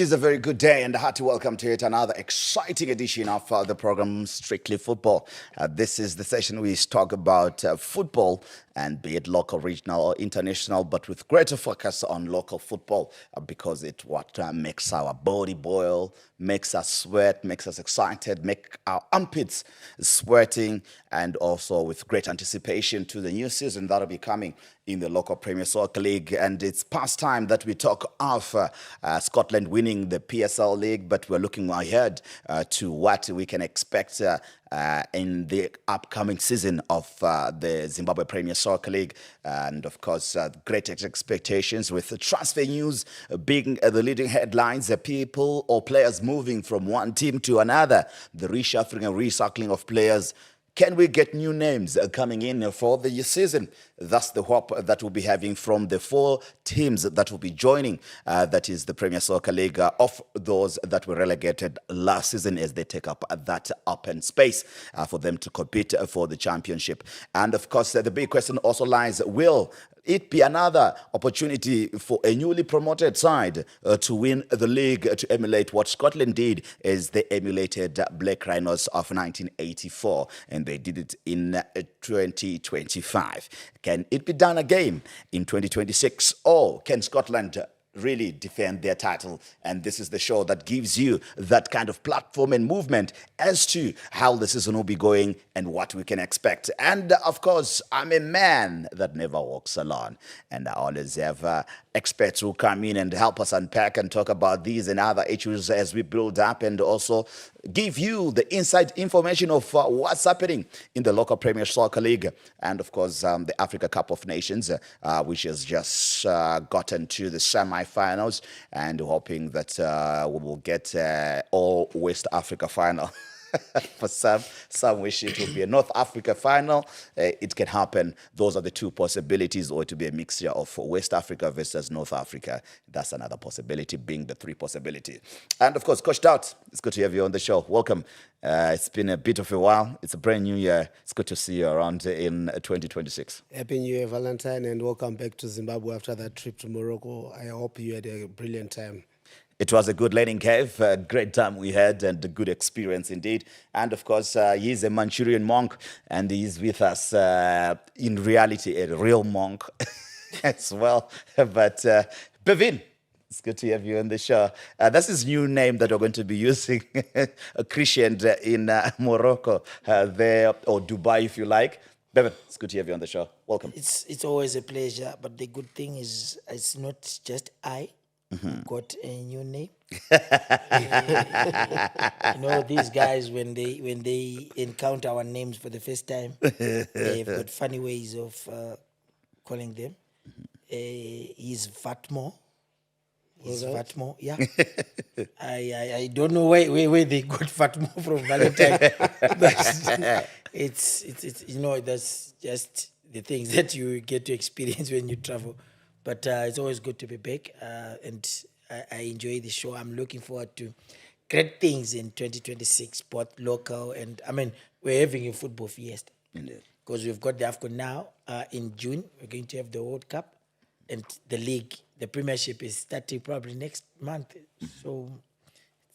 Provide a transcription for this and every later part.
is a very good day and a hearty welcome to yet another exciting edition of the program Strictly Football. This is the session we talk about football, and be it local, regional or international, but with greater focus on local football because it what makes our body boil, makes us sweat, makes us excited, make our armpits sweating, and also with great anticipation to the new season that'll be coming in the local Premier Soccer League. And it's past time that we talk of Scotland winning the PSL League, but we're looking ahead to what we can expect in the upcoming season of the Zimbabwe Premier Soccer League. And of course, great expectations with the transfer news being the leading headlines, people or players moving from one team to another, the reshuffling and recycling of players. Can we get new names coming in for the season? That's the hope that we'll be having from the 4 teams that will be joining, that is the Premier Soccer League, of those that were relegated last season as they take up that open space for them to compete for the championship. And of course, the big question also lies, will it be another opportunity for a newly promoted side to win the league, to emulate what Scotland did as they emulated Black Rhinos of 1984, and they did it in 2025. Can it be done again in 2026, or can Scotland really defend their title? And this is the show that gives you that kind of platform and movement as to how the season will be going and what we can expect. And of course, I'm a man that never walks alone, and I always have experts who come in and help us unpack and talk about these and other issues as we build up, and also give you the inside information of what's happening in the local Premier Soccer League, and of course the Africa Cup of Nations, which has just gotten to the semi-finals, and hoping that we will get all West Africa final. For some wish it will be a North Africa final. It can happen. Those are the 2 possibilities, or to be a mixture of West Africa versus North Africa. That's another possibility, being the 3 possibilities. And of course, Coach Doubt, it's good to have you on the show. Welcome. It's been a bit of a while. It's a brand new year. It's good to see you around in 2026. Happy New Year, Valentine, and welcome back to Zimbabwe after that trip to Morocco. I hope you had a brilliant time. It was a good learning curve, a great time we had, and a good experience indeed. And of course, he's a Manchurian monk, and he's with us in reality, a real monk as well. But Bevin, it's good to have you on the show. That's his new name that we're going to be using, a Christian in Morocco, there, or Dubai, if you like. Bevin, it's good to have you on the show. Welcome. It's always a pleasure, but the good thing is it's not just I. Got a new name. These guys when they encounter our names for the first time, they've got funny ways of calling them. He's Vatmo. He's Vatmo, yeah. I don't know where they got Vatmo from, Valentine. But it's that's just the things that you get to experience when you travel. But it's always good to be back, and I enjoy the show. I'm looking forward to great things in 2026, both local and, we're having a football fiesta. Because we've got the AFCON now. In June, we're going to have the World Cup, and the league, the Premiership is starting probably next month. So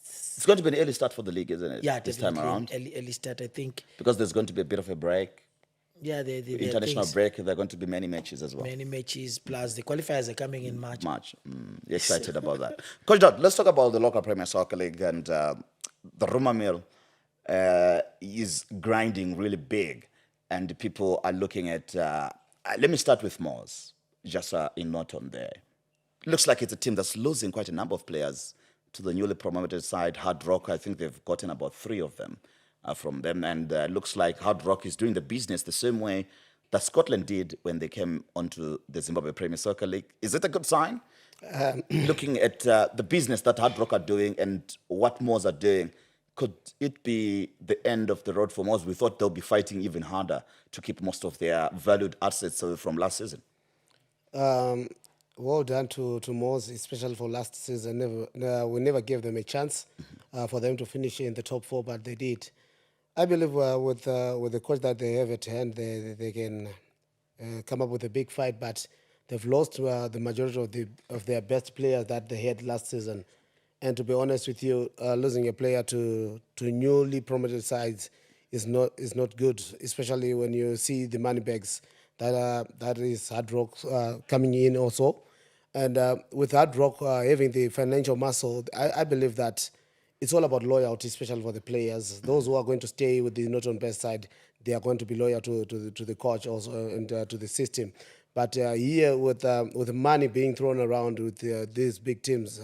it's going to be an early start for the league, isn't it? Yeah, this time around. Early start, I think. Because there's going to be a bit of a break. Yeah, the international break. There are going to be many matches as well. Many matches, plus the qualifiers are coming in March. You're excited about that. Coach Dodd, let's talk about the local Premier Soccer League, and the rumor mill is grinding really big, and people are looking at. Let me start with Moors, just in Norton there. Looks like it's a team that's losing quite a number of players to the newly promoted side, Hard Rock. I think they've gotten about 3 of them. From them, and looks like Hard Rock is doing the business the same way that Scotland did when they came onto the Zimbabwe Premier Soccer League. Is it a good sign? Looking at the business that Hard Rock are doing and what Moors are doing, could it be the end of the road for Moors? We thought they'll be fighting even harder to keep most of their valued assets from last season. Well done to Moors, especially for last season. We never gave them a chance for them to finish in the top 4, but they did. I believe with the coach that they have at hand, they can come up with a big fight, but they've lost the majority of their best players that they had last season. And to be honest with you, losing a player to newly promoted sides is not good, especially when you see the money bags that is Hard Rock coming in also. And with Hard Rock having the financial muscle, I believe that it's all about loyalty, especially for the players. Those who are going to stay with the Norton Best side, they are going to be loyal to the coach also and to the system. But here with the money being thrown around with these big teams,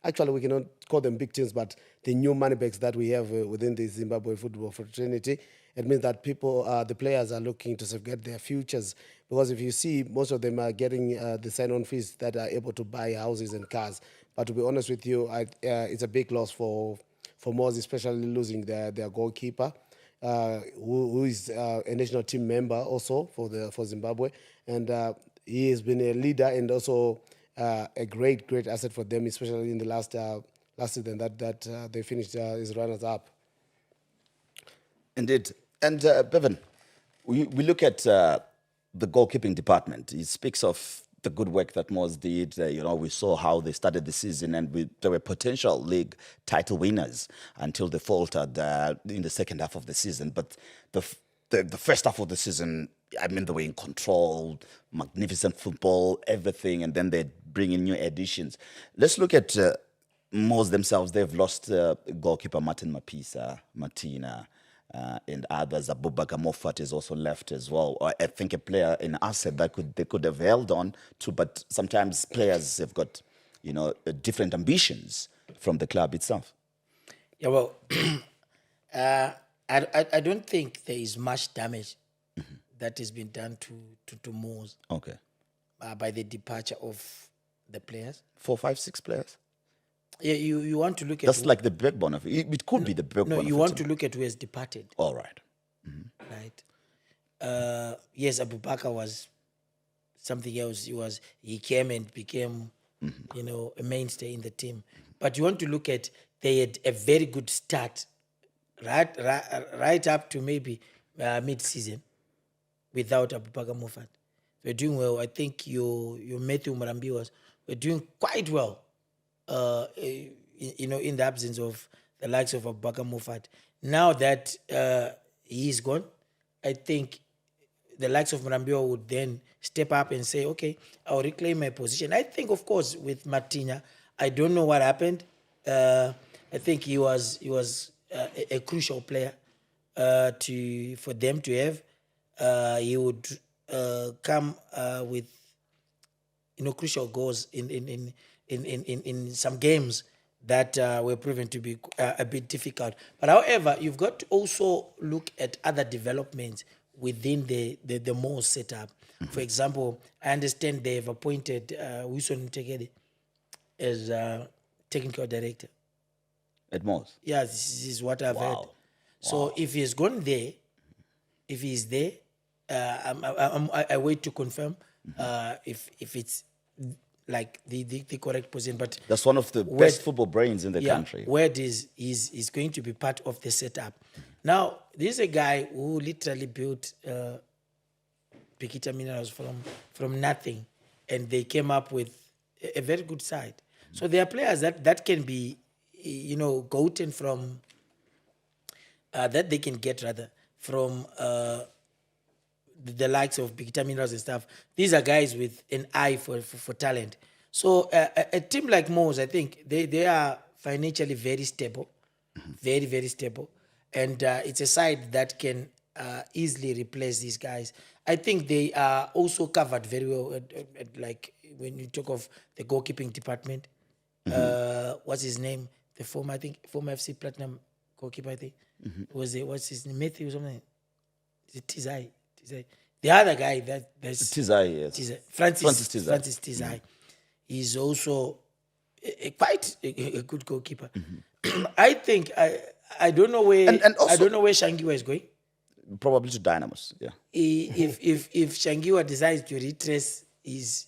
actually we cannot call them big teams, but the new money bags that we have within the Zimbabwe football fraternity, it means that the players are looking to safeguard their futures. Because if you see, most of them are getting the sign-on fees that are able to buy houses and cars. But to be honest with you, it's a big loss for Moz, especially losing their goalkeeper, who is a national team member also for Zimbabwe, and he has been a leader and also a great asset for them, especially in the last season that they finished as runners up. Indeed. And Bevan, we look at the goalkeeping department. It speaks of the good work that Moz did. We saw how they started the season, and they were potential league title winners until they faltered in the second half of the season. But the first half of the season, I mean, they were in control, magnificent football, everything, and then they bring in new additions. Let's look at Moz themselves. They've lost goalkeeper Martin Mapisa, Martina, and others. Abubakar Moffat is also left as well. I think a player in asset that they could have held on to, but sometimes players have got, different ambitions from the club itself. Yeah, well, I don't think there is much damage that has been done to Moz. Okay. By the departure of the players. 4, 5, 6 players. Yeah, you want to look at... That's like the backbone of it. It could be the backbone of it. No, you want to look at who has departed. All right. Right. Yes, Abubakar was something else. He came and became, a mainstay in the team. But you want to look at, they had a very good start, right up to maybe mid-season without Abubakar Moffat. We're doing well. I think your Matthew Murambi we're doing quite well. In the absence of the likes of Abubakar Moffat. Now that he's gone, I think the likes of Murambiwa would then step up and say, okay, I'll reclaim my position. I think, of course, with Martina, I don't know what happened. I think he was a crucial player for them to have. He would come with crucial goals in some games that were proven to be a bit difficult. But however, you've got to also look at other developments within the Moz setup. For example, I understand they've appointed Wilson Mtekede as technical director. At Moz? Yeah, this is what I've heard. So if he's gone there, if he's there, I wait to confirm if it's like the correct position. But that's one of the best football brains in the country. Word is going to be part of the setup. Now, this is a guy who literally built Pikita Minerals from nothing, and they came up with a very good side. So there are players that can be, gotten from, that they can get rather from the likes of Big Minerals and stuff. These are guys with an eye for talent. So a team like Moz, I think they are financially very stable, very, very stable. And it's a side that can easily replace these guys. I think they are also covered very well, like when you talk of the goalkeeping department. What's his name? The former FC Platinum goalkeeper, I think. What's his name? Matthew something? Is it Tizai? The other guy that's Tizai, yes. Tizai. Francis Tizai. He's also quite a good goalkeeper. I think I don't know where and also, I don't know where Shangiwa is going. Probably to Dynamos, yeah. If Shangiwa decides to retrace his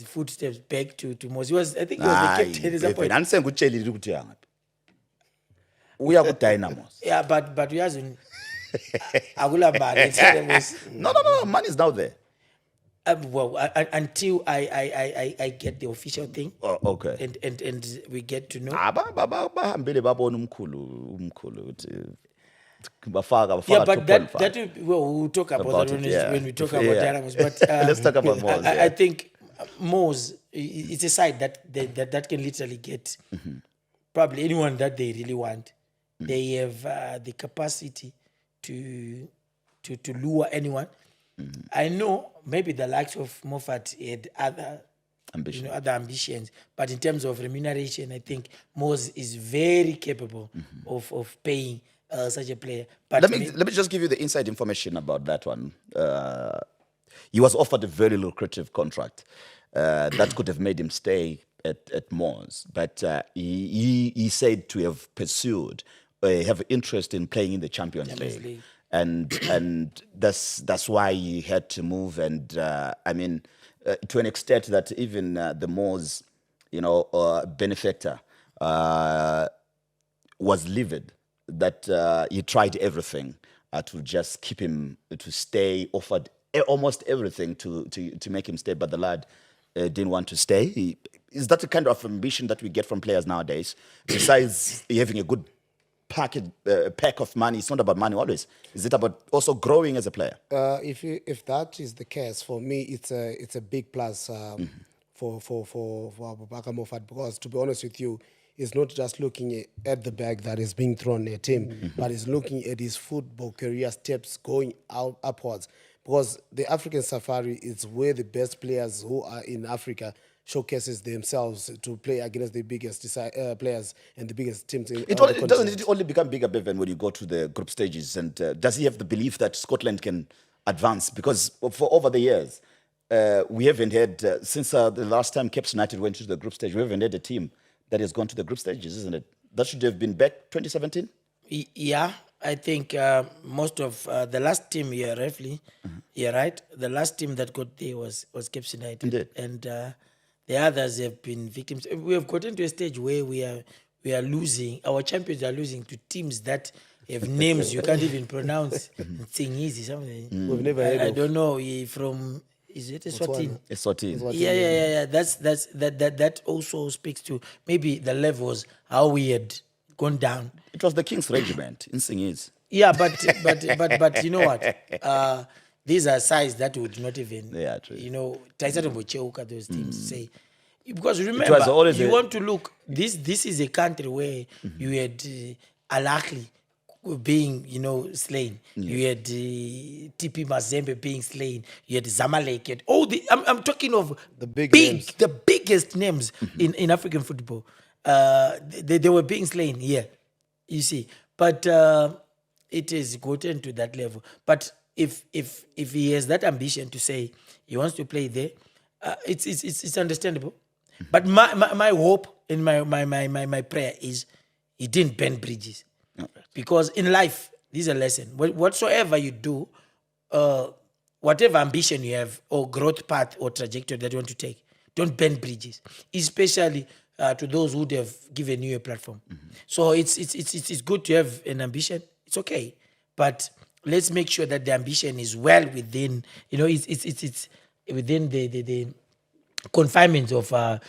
footsteps back to Moz, I think he was the captain at some point. I'm saying good. We are good Dynamos. Yeah, but we hasn't. No, money is now there. Well, until I get the official thing, Oh, okay. and we get to know. Bahambile babona umkhulu ukuthi bafaka Yeah, to but that qualify. we'll talk about that when we talk about Yeah. Dynamos. But Let's talk about Moz. I think Moz, it's a side that can literally get probably anyone that they really want. They have the capacity to lure anyone. I know maybe the likes of Moffat had other Ambition. other ambitions, but in terms of remuneration, I think Moz is very capable of paying such a player. But Let me just give you the inside information about that one. He was offered a very lucrative contract that could have made him stay at Mons, but he said to have pursued, have interest in playing in the Champions League. And that's why he had to move. And I mean, to an extent that even the Moz, benefactor was livid that he tried everything to just keep him to stay, offered almost everything to make him stay, but the lad didn't want to stay. Is that the kind of ambition that we get from players nowadays? Besides having a good pack of money, it's not about money always. Is it about also growing as a player? If that is the case, for me, it's a big plus for Abubakar Moffat, because to be honest with you, he's not just looking at the bag that is being thrown at him, but he's looking at his football career steps going out upwards. Because the African Safari is where the best players who are in Africa showcases themselves to play against the biggest players and the biggest teams. Doesn't it only become bigger, Bevan, when you go to the group stages? And does he have the belief that Scotland can advance? Because for over the years, we haven't had, since the last time Cape United went to the group stage, we haven't had a team that has gone to the group stages, isn't it? That should have been back 2017? Yeah, I think most of the last team here, roughly, you're right. The last team that got there was Cape United. Indeed. And the others have been victims. We have gotten to a stage where we are losing. Our champions are losing to teams that have names you can't even pronounce. Thing easy, something. We've never heard I of. don't know. From is it Eswatini? Eswatini. Yeah. That also speaks to maybe the levels how we had gone down. It was the King's Regiment in Singis. Yeah, but you know what? These are sides that would not even, Yeah, true. those things say. Because was remember, always you a- want to look, this is a country where you had Al-Ahly being, slain. You had TP Mazembe being slain. You had Zamalek. You had all I'm talking of The big names. the biggest names in African football. They were being slain here, you see. But it has gotten to that level. But if he has that ambition to say he wants to play there, it's understandable. But my hope and my prayer is he didn't burn bridges. Because in life, this is a lesson. Whatsoever you do, whatever ambition you have or growth path or trajectory that you want to take, don't burn bridges, especially to those who would have given you a platform. So it's good to have an ambition. It's okay, but let's make sure that the ambition is well within. It's within the confinements of our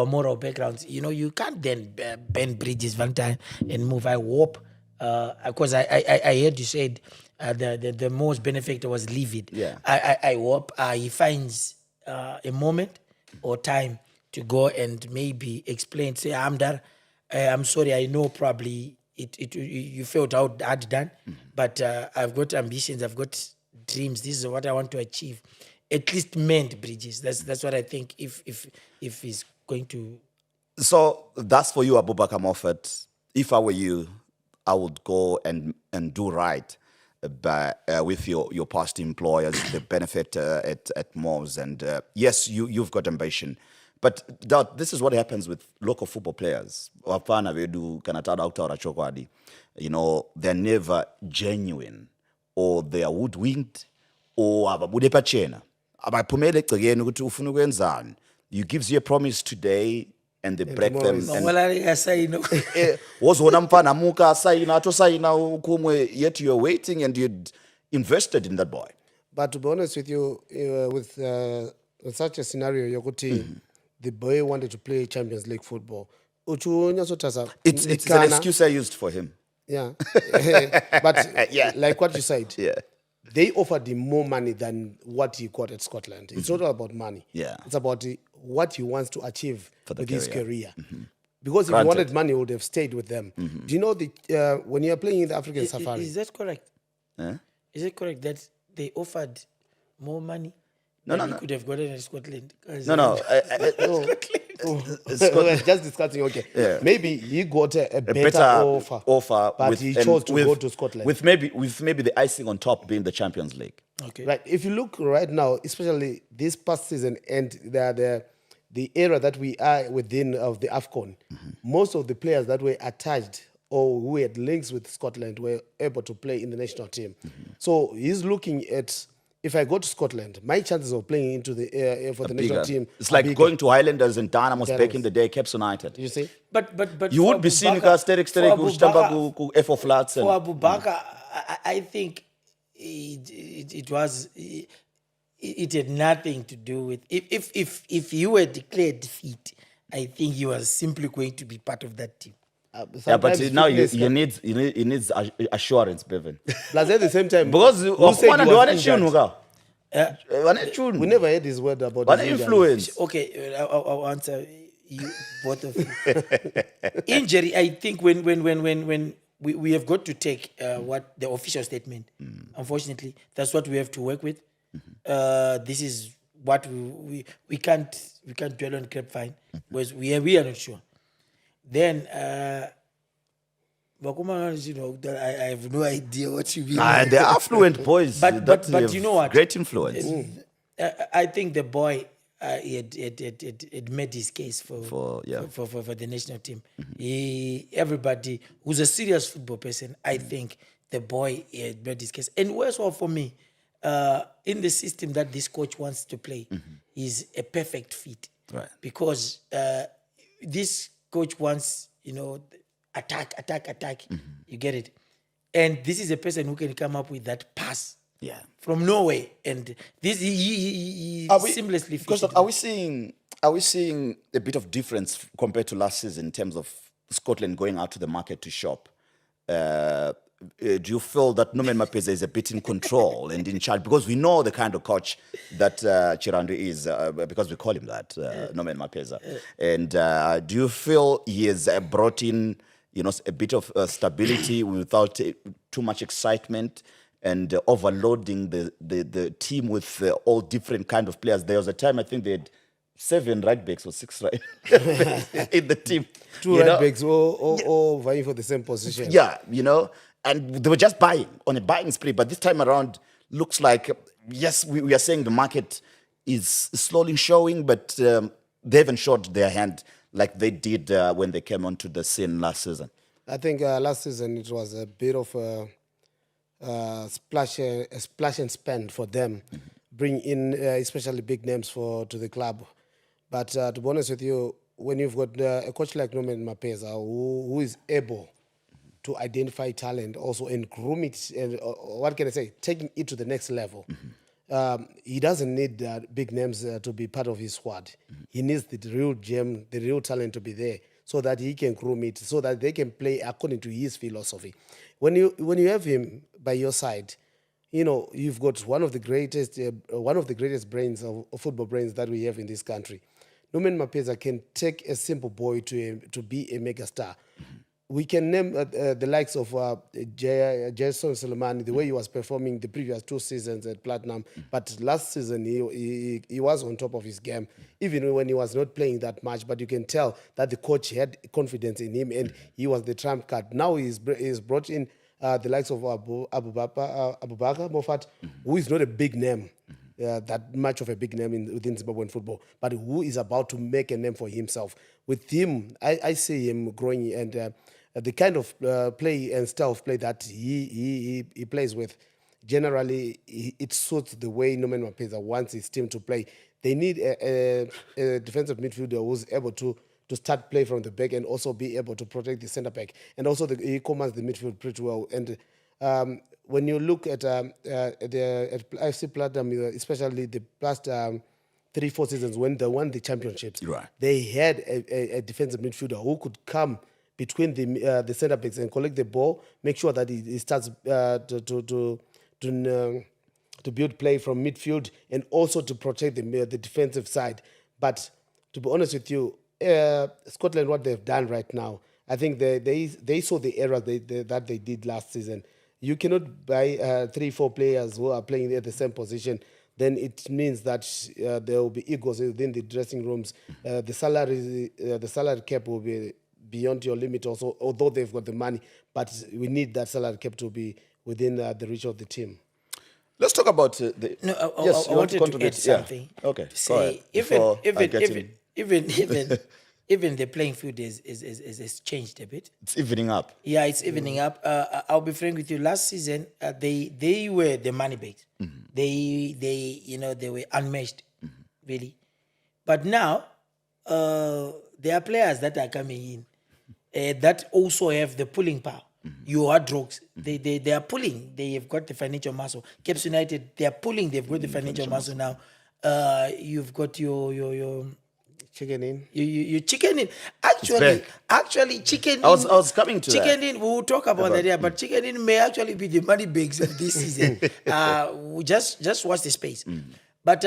moral backgrounds. You can't then burn bridges one time and move. I hope because I heard you said the most benefactor was livid. Yeah. I hope he finds a moment or time to go and maybe explain. Say, Amdar, I'm sorry. I know probably you felt hard done, but I've got ambitions. I've got dreams. This is what I want to achieve. At least mend bridges. That's what I think. If he's going to. So that's for you, Abubakar Moffat. If I were you, I would go and do right with your past employers, the benefit at Moz. And yes, you've got ambition. But this is what happens with local football players. Wafana vedu kanatara uktaura chokwadi. They're never genuine, or they are wood-winged, or ababude pachena. Abaphumele egcekeni ukuthi ufuna ukwenzani. You gives you a promise today and they break them. Wozona mfana muka sayina ato sayina ukumwe, yet you're waiting and you'd invested in that boy. But to be honest with you, with such a scenario, Yokuti, the boy wanted to play Champions League football. Uchu nyasotasa, It's an Nkana, excuse I used for him. yeah. But Yeah. like what you said, Yeah. they offered him more money than what he got at Scotland. It's not all about money. Yeah. It's about what he wants to achieve For the with his career. career. Because if Granted. he wanted money, he would have stayed with them. Do you know when you're playing in the African Safari? Is that correct? Huh? Is it correct that they offered more money No, than no, he no. could have gotten in Scotland? 'Cause, No. We're just discussing. Okay, maybe he got a better, offer, but with- he and chose to with- go to Scotland. with maybe the icing on top being the Champions League. Okay. Right. If you look right now, especially this past season and the era that we are within of the AFCON, most of the players that were attached or who had links with Scotland were able to play in the national team. So he's looking at, if I go to Scotland, my chances of playing into the for the national Bigger. team It's are like bigger. going to Highlanders and Dynamos back Dynamos. in the day, Caps United. You see? But You for would be Abu seeing Bakar- Asterix for Abu Bakar- ku F4 flats For and Abu Bakar, I think it was it had nothing to do with if you were declared defeat, I think he was simply going to be part of that team. yeah, but Sometimes now you, fitness you need assurance, Bevan. Plus at the same time, Because who said he was injured? we We never heard his word about What his injury. influence? Okay, I'll answer you both of you. Injury, I think when we have got to take what the official statement. Unfortunately, that's what we have to work with. This is what we can't dwell on grapevine because we are not sure. Then Bakuma, you know, that I have no idea what you mean. They're affluent boys. But that but have you know what? Great influence. I think the boy he had made his case for the national team. Everybody who's a serious football person, I think the boy had made his case. And worse off for me, in the system that this coach wants to play, is a perfect fit. Right. Because this coach wants, you know, attack. You get it? And this is a person who can come up with that pass. Yeah. From nowhere, and this he seamlessly Because fitted are we seeing a bit of difference compared to last season in terms of Scotland going out to the market to shop? Do you feel that Norman Mapeza is a bit in control and in charge? Because we know the kind of coach that Chirando is, because we call him that, Norman Mapeza. And do you feel he has brought in, you know, a bit of stability without too much excitement? And overloading the team with all different kind of players. There was a time I think they had 7 right backs or 6 right in the team. Two you know? right backs all vying for the same position. Yeah, you know, and they were just buying on a buying spree. But this time around, looks like yes, we are saying the market is slowly showing, but they haven't showed their hand like they did when they came onto the scene last season. I think last season it was a bit of a splash and spend for them, bring in especially big names to the club. But to be honest with you, when you've got a coach like Norman Mapeza who is able to identify talent also and groom it, and what can I say, taking it to the next level. He doesn't need big names to be part of his squad. He needs the real gem, the real talent to be there so that he can groom it, so that they can play according to his philosophy. When you have him by your side, you know you've got one of the greatest brains of football brains that we have in this country. Norman Mapeza can take a simple boy to be a mega star. We can name the likes of Jason Suleiman, the way he was performing the previous 2 seasons at Platinum. But last season, he was on top of his game, even when he was not playing that much. But you can tell that the coach had confidence in him, and he was the trump card. Now he's brought in the likes of Abu Bakar Moffat, who is not a big name. That much of a big name within Zimbabwean football, but who is about to make a name for himself. With him, I see him growing, and the kind of play and style of play that he plays with, generally, it suits the way Norman Mapeza wants his team to play. They need a defensive midfielder who's able to start play from the back and also be able to protect the centre back. And also he commands the midfield pretty well. And When you look at FC Platinum, especially the past 3-4 seasons when they won the championships, Right. they had a defensive midfielder who could come between the centre backs and collect the ball, make sure that he starts to build play from midfield and also to protect the defensive side. But to be honest with you, Scotland, what they've done right now, I think they saw the error that they did last season. You cannot buy 3-4 players who are playing at the same position. Then it means that there will be egos within the dressing rooms. The salary cap will be beyond your limit also, although they've got the money. But we need that salary cap to be within the reach of the team. Let's talk about the. No, yes, I you want wanted to contribute? add something. Yeah. Okay. To Go say ahead, before I get in. even the playing field is changed a bit. It's evening up. Yeah, it's evening up. I'll be frank with you. Last season, they were the money bags. They were unmatched, really. But now, there are players that are coming in that also have the pulling power. Your drugs, they are pulling. They have got the financial muscle. Caps United, they are pulling. They've got the financial muscle now. You've got your Chicken in. you chicken in. Actually, chicken in. I was coming to chicken that. in. We'll talk about that. Yeah, but chicken in may actually be the money bags of this season. We just watch the space. But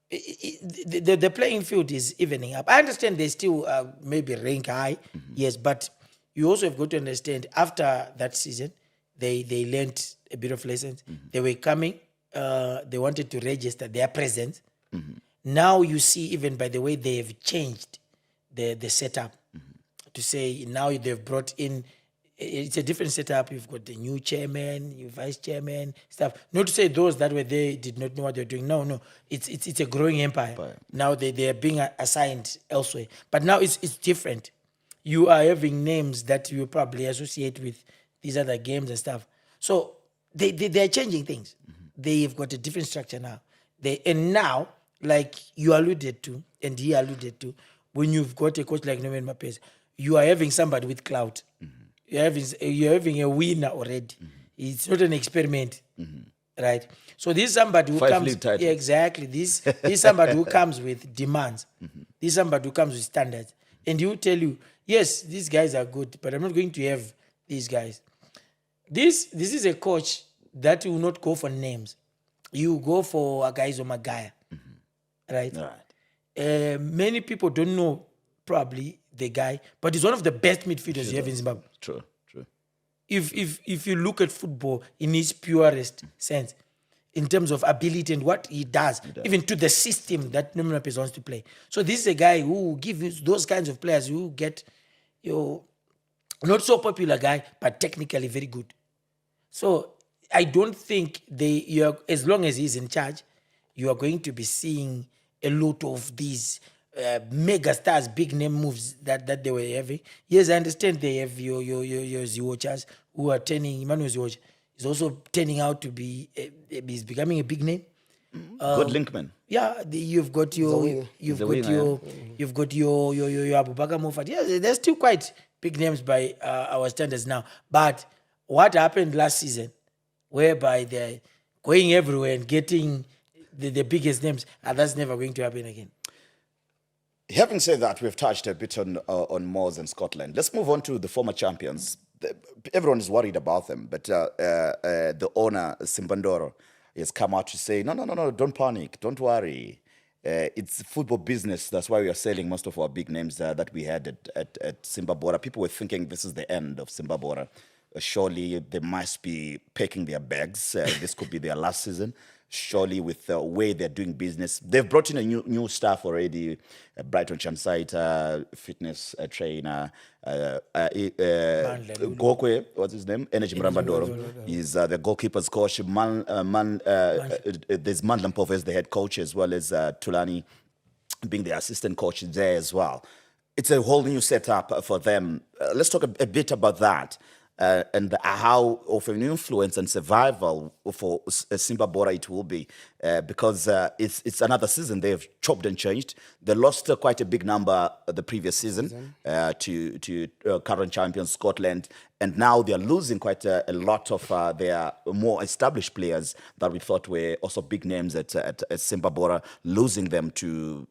the playing field is evening up. I understand they still maybe rank high, yes, but you also have got to understand after that season, they learned a bit of lessons. They were coming. They wanted to register their presence. Now you see, even by the way they have changed the setup, to say now they've brought in, it's a different setup. You've got the new chairman, new vice chairman, stuff. Not to say those that were there did not know what they're doing. No. It's a growing empire. Now they are being assigned elsewhere. But now it's different. You are having names that you probably associate with these other games and stuff. So they're changing things. They've got a different structure now. And now, like you alluded to, and he alluded to, when you've got a coach like Norman Mapes, you are having somebody with clout. You're having a winner already. It's not an experiment, right? So this is somebody who comes. Yeah, exactly. This is somebody who comes with demands. This is somebody who comes with standards, and he will tell you, yes, these guys are good, but I'm not going to have these guys. This is a coach that will not go for names. You go for a guy who's a Magaya, right? Many people don't know probably the guy, but he's one of the best midfielders you have in Zimbabwe. True. If you look at football in its purest sense, in terms of ability and what he does, even to the system that Norman Mapes wants to play. So this is a guy who will give you those kinds of players who get your not so popular guy, but technically very good. So I don't think as long as he's in charge, you are going to be seeing a lot of these mega stars, big name moves that they were having. Yes, I understand they have your Ziwochas who are turning. Emmanuel Ziwocha is also turning out to be. He's becoming a big name. Good linkman. Yeah, you've got your Abubakar Moffat. Yeah, they're still quite big names by our standards now. But what happened last season, whereby they're going everywhere and getting the biggest names, that's never going to happen again. Having said that, we've touched a bit on Moors and Scotland. Let's move on to the former champions. Everyone is worried about them, but the owner, Simbandoro, has come out to say, no, don't panic, don't worry. It's football business. That's why we are selling most of our big names that we had at Simbabora. People were thinking this is the end of Simbabora. Surely they must be packing their bags. This could be their last season. Surely with the way they're doing business. They've brought in a new staff already. Brighton Chamsite, fitness trainer. Gokwe, what's his name? Energy Mrambadoro. He's the goalkeeper's coach. There's Mandla Mpofu as the head coach, as well as Tulani being the assistant coach there as well. It's a whole new setup for them. Let's talk a bit about that. And how of an influence and survival for Simbabora it will be, because it's another season. They have chopped and changed. They lost quite a big number the previous season to current champions Scotland, And now they are losing quite a lot of their more established players that we thought were also big names at Simba Bora, losing them to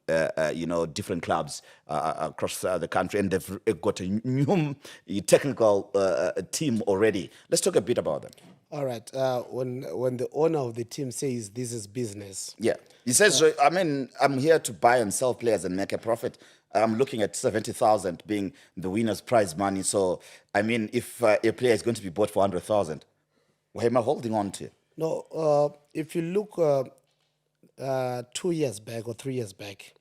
different clubs across the country, and they've got a new technical team already. Let's talk a bit about them. All right. When the owner of the team says this is business, Yeah. He says, I mean, I'm here to buy and sell players and make a profit. I'm looking at 70,000 being the winner's prize money. So, I mean, if a player is going to be bought for 100,000, why am I holding on to? no. If you look 2 years back or 3 years back,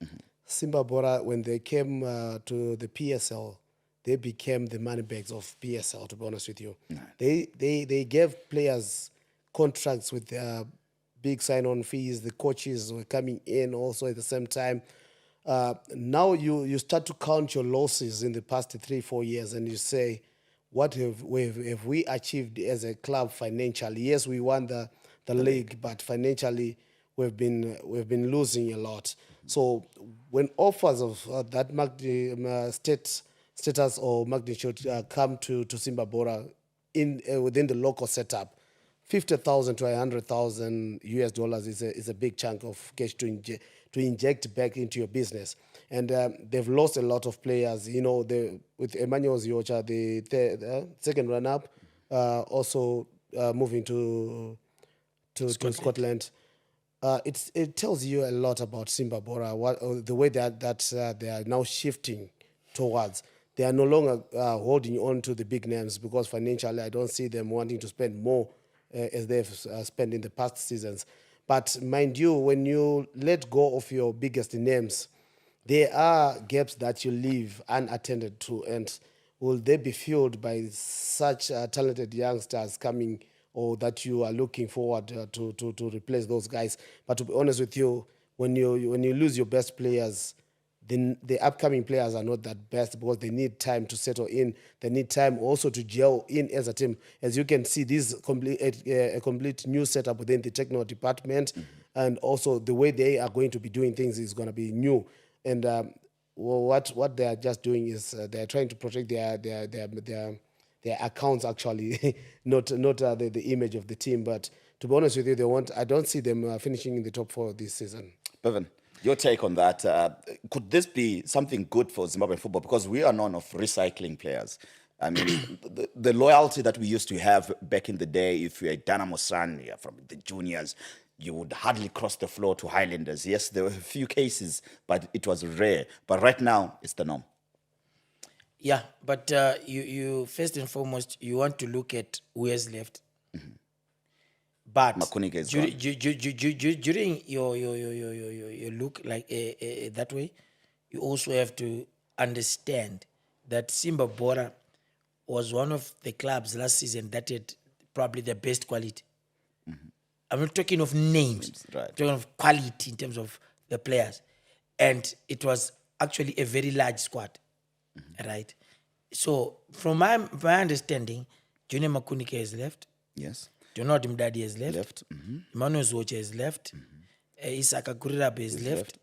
Simba Bora, when they came to the PSL, they became the money bags of PSL. To be honest with you, they gave players contracts with big sign-on fees. The coaches were coming in also at the same time. Now you start to count your losses in the past 3-4 years, and you say, what have we achieved as a club financially? Yes, we won the league, but financially we've been losing a lot. So when offers of that status or magnitude come to Simba Bora within the local setup, 50,000 to 100,000 US dollars is a big chunk of cash to inject back into your business. And they've lost a lot of players. You know, with Emmanuel Ziocha, the second run-up, also moving to Scotland. It tells you a lot about Simba Bora, the way that they are now shifting towards. They are no longer holding on to the big names, because financially I don't see them wanting to spend more as they've spent in the past seasons. But mind you, when you let go of your biggest names, there are gaps that you leave unattended to. And will they be filled by such talented youngsters coming, or that you are looking forward to replace those guys? But to be honest with you, when you lose your best players, then the upcoming players are not that best, because they need time to settle in. They need time also to gel in as a team. As you can see, this is a complete new setup within the technical department, and also the way they are going to be doing things is going to be new. And what they are just doing is they are trying to protect their accounts, actually, not the image of the team. But to be honest with you, I don't see them finishing in the top 4 this season. Bevan, your take on that. Could this be something good for Zimbabwean football? Because we are known of recycling players. I mean, the loyalty that we used to have back in the day, if you're a Dynamo San from the juniors, you would hardly cross the floor to Highlanders. Yes, there were a few cases, but it was rare. But right now, it's the norm. Yeah, but you first and foremost, you want to look at who has left. But Makunika is during your look like that way, you also have to understand that Simba Bora was one of the clubs last season that had probably the best quality. I'm not talking of names, right. I'm talking of quality in terms of the players. And it was actually a very large squad, right? So from my understanding, Junior Makunika has left. Yes. Donald Mdadi has left. Emmanuel Zwoche has left. Isaka Kurirabe has left.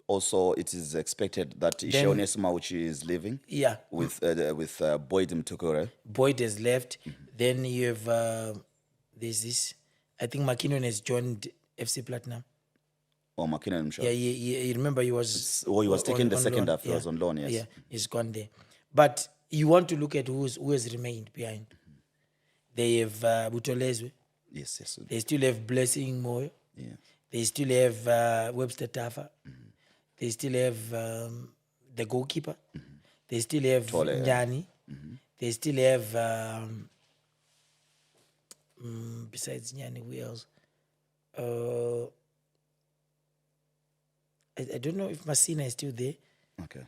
Also, it is expected that Ishaone Sumauchi is leaving. Yeah. With Boyd Mtukure. Boyd has left. Then you have, there's this, I think McKinnon has joined FC Platinum. Or McKinnon, I'm sure. Yeah, you remember he was... he was taking the second loan. half. He was on loan, yes. Yeah, he's gone there. But you want to look at who has remained behind. They have Butolezwe. Yes. They still have Blessing Moyo. Yeah. They still have Webster Tafa. They still have the goalkeeper. They still have Nyani. They still have, besides Nyani, who else? I don't know if Masina is still there. Okay.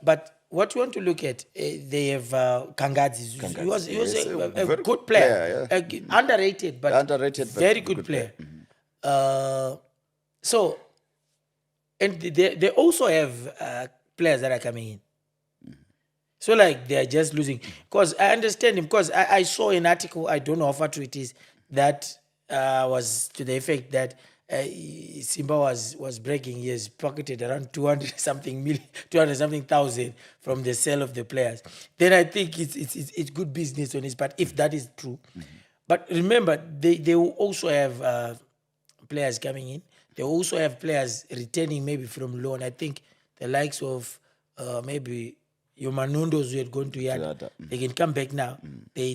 But what you want to look at, they have Kangadzi. He was a very good player. yeah. Underrated, but very good player. So, and they also have players that are coming in. So, like, they're just losing. Because I understand him, because I saw an article, I don't know how far true it is, that was to the effect that Simba was breaking. He has pocketed around 200 something million, 200 something thousand from the sale of the players. Then I think it's good business on his part if that is true. But remember, they will also have players coming in. They also have players returning maybe from loan. I think the likes of maybe your Manundos who had gone to Yada, they can come back now. They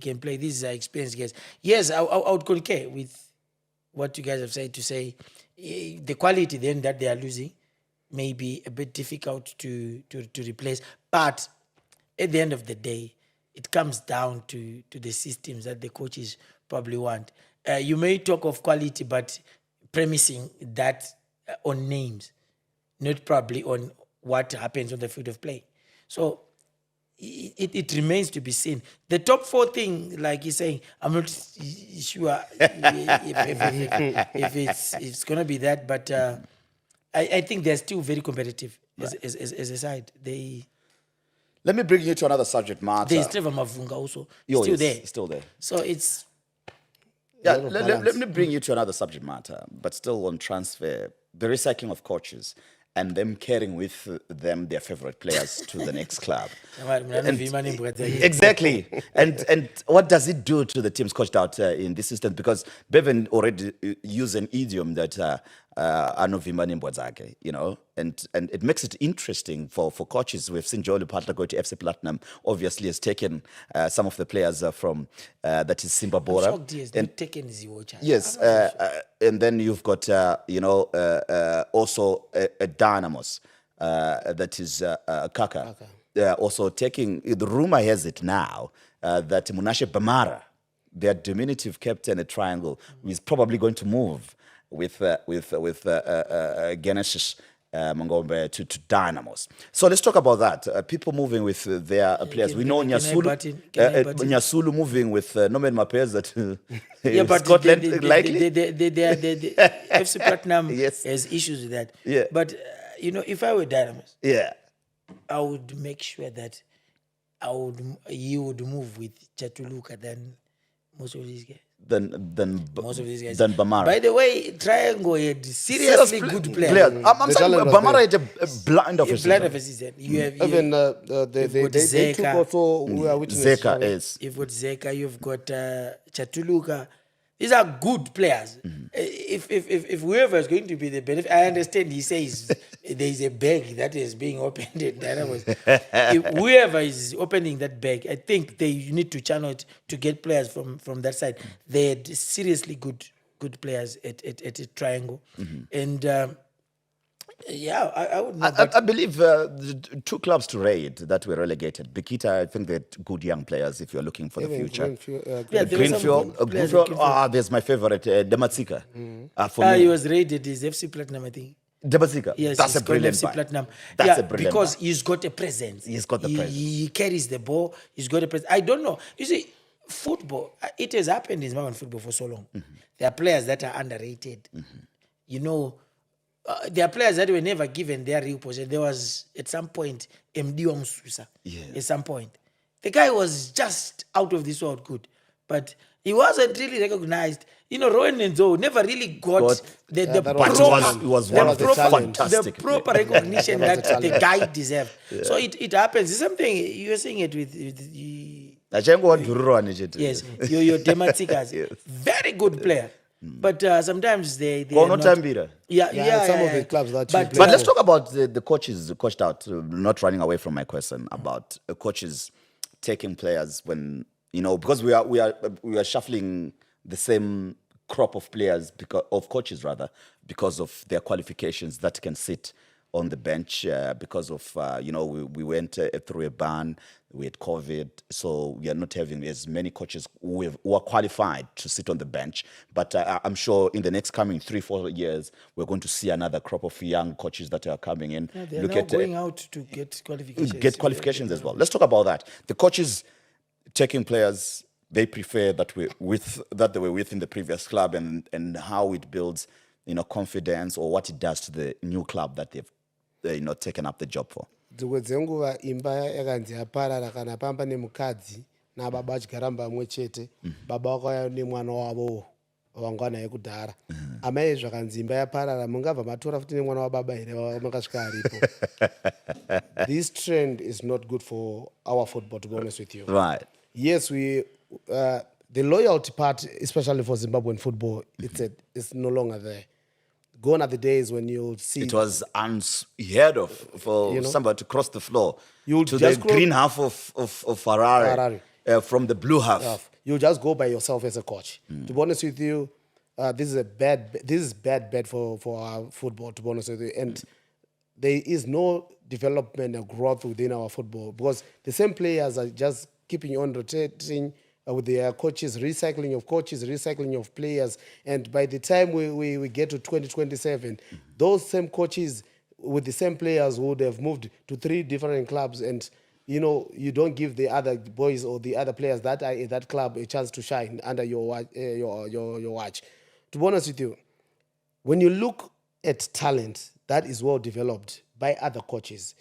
can play. These are experienced guys. Yes, I would concur with what you guys have said to say the quality then that they are losing may be a bit difficult to replace. But at the end of the day, it comes down to the systems that the coaches probably want. You may talk of quality, but premising that on names, not probably on what happens on the field of play. So it remains to be seen. The top 4 thing, like he's saying, I'm not sure if it's going to be that, but I think they're still very competitive as a side. Let me bring you to another subject matter. There's Trevor Mavunga also, Yo, still yes, there. Still there. So it's... Yeah, let me bring you to another subject matter, but still on transfer, the recycling of coaches and them carrying with them their favorite players to the next club. Exactly. And what does it do to the teams coached out in this instance? Because Bevan already used an idiom that Anovimba Nimbwazake, you know, and it makes it interesting for coaches. We've seen Joel Patla go to FC Platinum, obviously has taken some of the players from, that is Simba Bora. And taken Ziwocha. Yes, and then you've got, also a Dynamos, that is Kaka. Also taking, the rumor has it now that Munashe Bamara, their diminutive captain at Triangle, is probably going to move with Genesis Mangombe to Dynamos. So let's talk about that. People moving with their players. We know Nyasulu moving with Norman Mapez that but Scotland likely. The FC Platinum Yes. has issues with that. Yeah. But if I were Dynamos, Yeah. I would make sure that you would move with Chatuluka than most of these guys. Most of these guys. Than Bamara. By the way, Triangle had seriously good players. I'm saying talent was Bamara had a blind of a Blind season. of a season. You have Even they took Zeka. also, we are witness. Zeka is. You've got Zeka, you've got Chatuluka. These are good players. If whoever is going to be the benefit, I understand he says there is a bag that is being opened at Dynamos. If whoever is opening that bag, I think you need to channel it to get players from that side. They had seriously good players at a Triangle. And I would know. I believe the 2 clubs to raid that were relegated. Bikita, I think they're good young players if you're looking for the future. there were some Greenfield, good players at Greenfield. there's my favorite, Dematsika. For me. He was rated as FC Platinum, I think. Dematsika, Yes, that's he's a brilliant FC buy. Platinum. That's a brilliant because buy. he's got a presence. He's got the presence. He carries the ball. He's got a presence. I don't know. You see, football, it has happened in Zimbabwean football for so long. There are players that are underrated. You know, there are players that were never given their real position. There was, at some point, MD Mususa. At some point. The guy was just out of this world good. But he wasn't really recognized. You know, Rowan Nenzo never really got the proper recognition that the guy deserved. So it happens. It's something, you're seeing it with yes, your Dematsikas. Very good player. But sometimes they are not. Some of the clubs that But let's talk about the coaches coached out, not running away from my question about coaches taking players when, because we are shuffling the same crop of players, of coaches rather, because of their qualifications that can sit on the bench because of, we went through a ban, we had COVID, so we are not having as many coaches who are qualified to sit on the bench. But I'm sure in the next coming 3-4 years, we're going to see another crop of young coaches that are coming in. Yeah, they're now going out to get qualifications. Get qualifications as well. Let's talk about that. The coaches taking players they prefer that they were with in the previous club, and how it builds, confidence, or what it does to the new club that they've taken up the job for. dzimwe dzenguva imba yakanzi yaparara kana pamba nemukadzi nababa achigara mumba mwe chete baba vakauya nemwana wavo wangwana yekudhara amai zvakanzi imba yaparara mungabva matora futi nemwana wababa here makasvika aripo. This trend is not good for our football, to be honest with you. Right. Yes, the loyalty part, especially for Zimbabwean football, it's no longer there. Gone are the days when you'll see It was unheard of for somebody to cross the floor You'll to the just green half of Harare, from the blue half. you just go by yourself as a coach. To be honest with you, this is bad bet for our football, to be honest with you. And there is no development and growth within our football because the same players are just keeping on rotating with their coaches, recycling of players. And by the time we get to 2027, those same coaches with the same players would have moved to 3 different clubs, and you don't give the other boys or the other players that are in that club a chance to shine under your watch. To be honest with you, when you look at talent that is well developed by other coaches,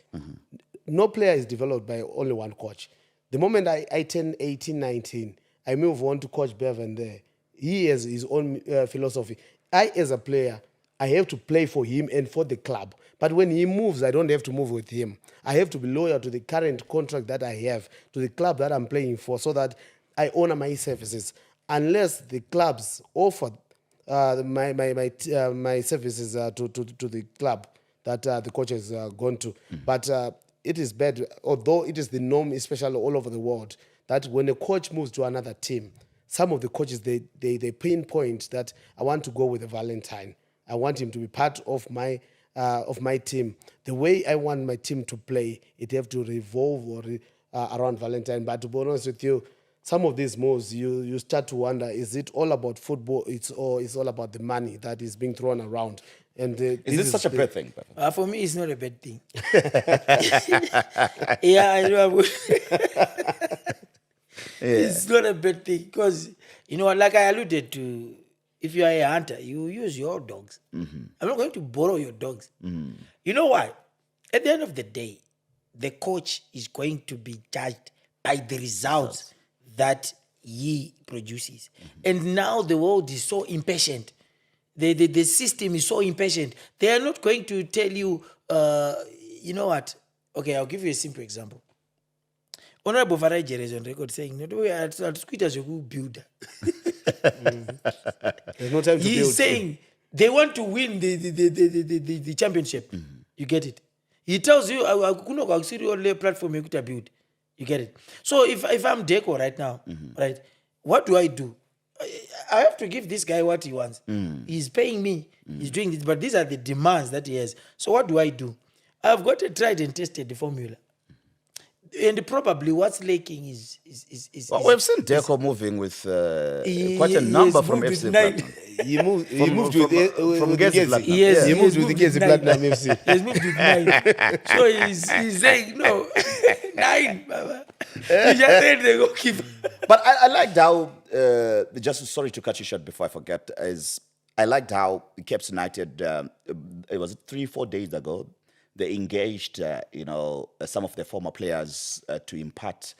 no player is developed by only one coach. The moment I turn 18, 19, I move on to Coach Bevan there. He has his own philosophy. I, as a player, I have to play for him and for the club. But when he moves, I don't have to move with him. I have to be loyal to the current contract that I have, to the club that I'm playing for, so that I honor my services. Unless the clubs offer my services to the club that the coach has gone to. But it is bad, although it is the norm, especially all over the world, that when a coach moves to another team, some of the coaches, they pinpoint that I want to go with a Valentine. I want him to be part of my team. The way I want my team to play, it have to revolve around Valentine. But to be honest with you, some of these moves, you start to wonder, is it all about football? It's all about the money that is being thrown around. And Is this such a bad thing? For me, it's not a bad thing. Yeah, I know. It's not a bad thing because, like I alluded to, if you are a hunter, you use your dogs. I'm not going to borrow your dogs. You know why? At the end of the day, the coach is going to be judged by the results that he produces. And now the world is so impatient. The system is so impatient. They are not going to tell you, you know what? Okay, I'll give you a simple example. Honorable Farage is on record saying, we are as a builder. There's no time to build. He's saying they want to win the championship. You get it? He tells you, I could see your platform you could build. You get it? So if I'm Deco right now, right, what do? I have to give this guy what he wants. He's paying me. He's doing this, but these are the demands that he has. So what do? I've got a tried and tested the formula. And probably what's lacking is we've seen Deco moving with quite a number from FC Platinum. He moved with Gezi Gezi. Platinum. Yes, he moved with the Gezi Platinum FC. He has moved with 9. So he's saying, no, 9, Baba. He just said they go keep. But I liked how, just sorry to cut you short before I forget, I liked how Caps United, it was 3-4 days ago, they engaged, some of their former players to impart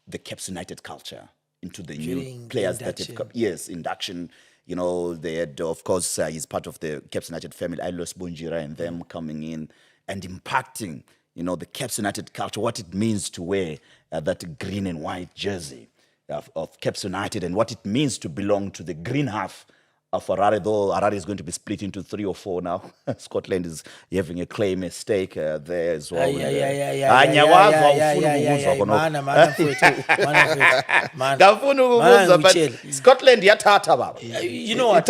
the Caps United culture into the new players that have come. Yes, induction. They had, of course, he's part of the Caps United family, Ailos Bunjira, and them coming in and impacting, the Caps United culture, what it means to wear that green and white jersey of Caps United and what it means to belong to the green half of Harare, though Harare is going to be split into 3 or 4 now. Scotland is having a claim, a stake there as well. Scotland yathatha baba. You know what?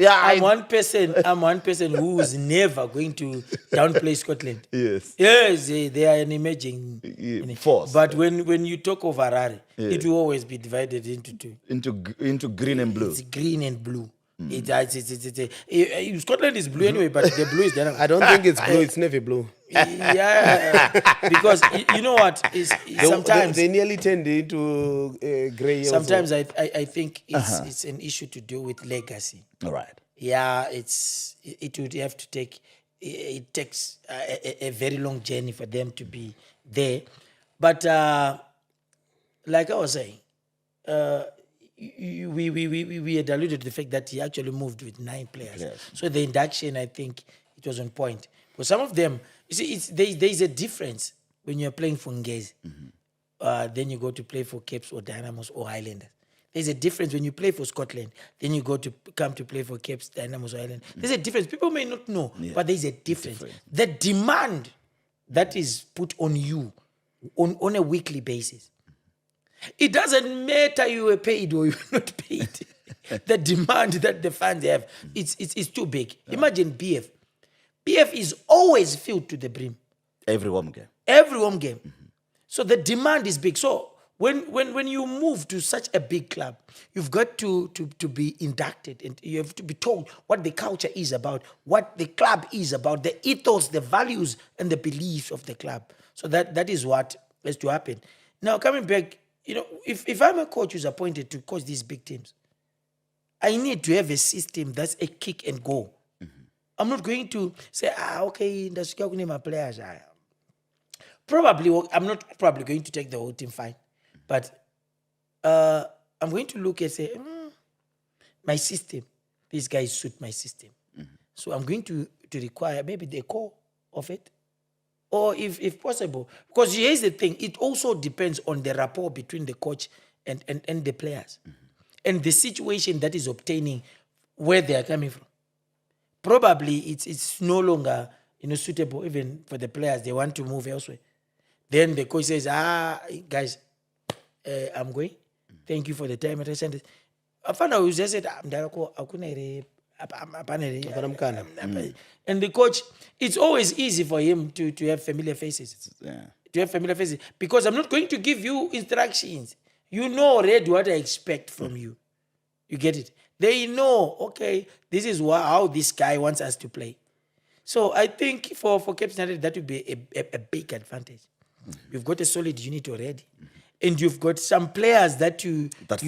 I'm one person who's never going to downplay Scotland. Yes, they are an emerging force. But when you talk of Harare, it will always be divided into 2. Into green and blue. It's green and blue. Scotland is blue anyway, but the blue is there. I don't think it's blue, it's navy blue. Yeah, because you know what? Sometimes they nearly turned into grey. Sometimes I think it's an issue to do with legacy. All right. Yeah, it would have to take. It takes a very long journey for them to be there, but like I was saying, we had alluded to the fact that he actually moved with 9 players. So the induction, I think, it was on point. But some of them, you see, there's a difference when you're playing for Ngezi. Then you go to play for Caps or Dynamos or Highlanders. There's a difference when you play for Scotland. Then you come to play for Caps, Dynamos, or Highlanders. There's a difference. People may not know, but there's a difference. The demand that is put on you on a weekly basis. It doesn't matter you were paid or you're not paid. The demand that the fans have, it's too big. Imagine BF. BF is always filled to the brim. Every home game. Every home game. So the demand is big. So when you move to such a big club, you've got to be inducted and you have to be told what the culture is about, what the club is about, the ethos, the values, and the beliefs of the club. So that is what has to happen. Now, coming back, if I'm a coach who's appointed to coach these big teams, I need to have a system that's a kick and go. I'm not going to say, okay, that's my players. I'm not probably going to take the whole team, fine. But I'm going to look and say, my system, these guys suit my system. So I'm going to require maybe the core of it. Or if possible, because here's the thing, it also depends on the rapport between the coach and the players. And the situation that is obtaining where they are coming from. Probably it's no longer suitable even for the players. They want to move elsewhere. Then the coach says, guys, I'm going. Thank you for the time. I found out just said, and the coach, it's always easy for him to have familiar faces. To have familiar faces. Because I'm not going to give you instructions. You know already what I expect from you. You get it? They know, okay, this is how this guy wants us to play. So I think for Cape United, that would be a big advantage. You've got a solid unit already. And you've got some players that you have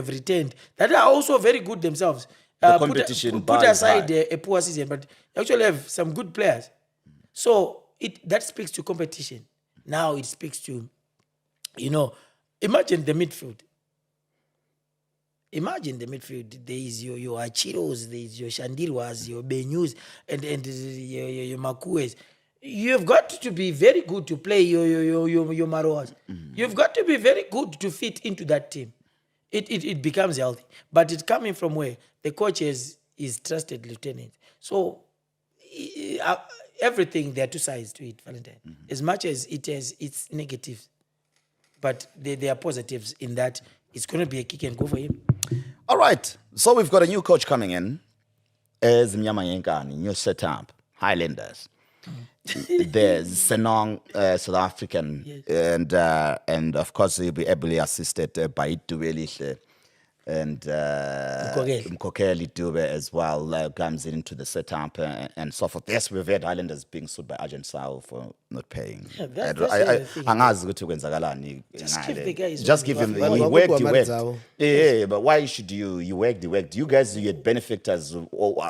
retained that are also very good themselves. The competition put aside a poor season, but you actually have some good players. So that speaks to competition. Now it speaks to, imagine the midfield. Imagine the midfield. There is your Achiros, there is your Shandirwas, your Benyus, and your Makues. You've got to be very good to play your Maroas. You've got to be very good to fit into that team. It becomes healthy. But it's coming from where? The coach is trusted lieutenant. So everything, there are two sides to it, Valentine. As much as it has its negatives, but there are positives in that it's going to be a kick and go for him. All right. So we've got a new coach coming in. As Mnyama Yenkani, new setup, Highlanders. There's Senong, South African, yes. And of course he'll be ably assisted by Duelihle and Mkokeli Dube as well, comes into the setup and so forth. Yes, we've had Highlanders being sued by Agent Sao for not paying. Just give him he worked. Yeah, but why should you worked? You guys, you had benefactors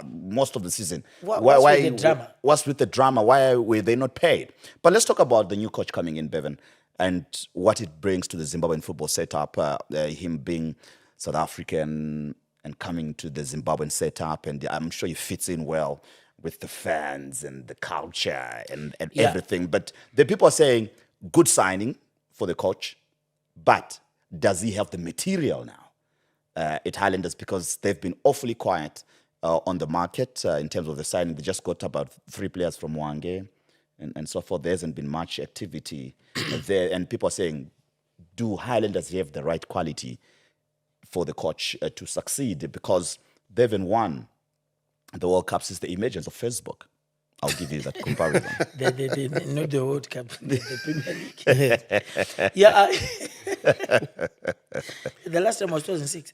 most of the season. What's with the drama? What's with the drama? Why were they not paid? But let's talk about the new coach coming in, Bevan, and what it brings to the Zimbabwean football setup, him being South African and coming to the Zimbabwean setup, and I'm sure he fits in well with the fans and the culture and everything. But the people are saying, good signing for the coach, but does he have the material now at Highlanders? Because they've been awfully quiet on the market in terms of the signing. They just got about 3 players from Wange and so forth. There hasn't been much activity there. And people are saying, do Highlanders have the right quality for the coach to succeed? Because they haven't won the World Cup since the emergence of Facebook. I'll give you that comparison. Not the World Cup, the Premier League. Yeah. The last time was 2006.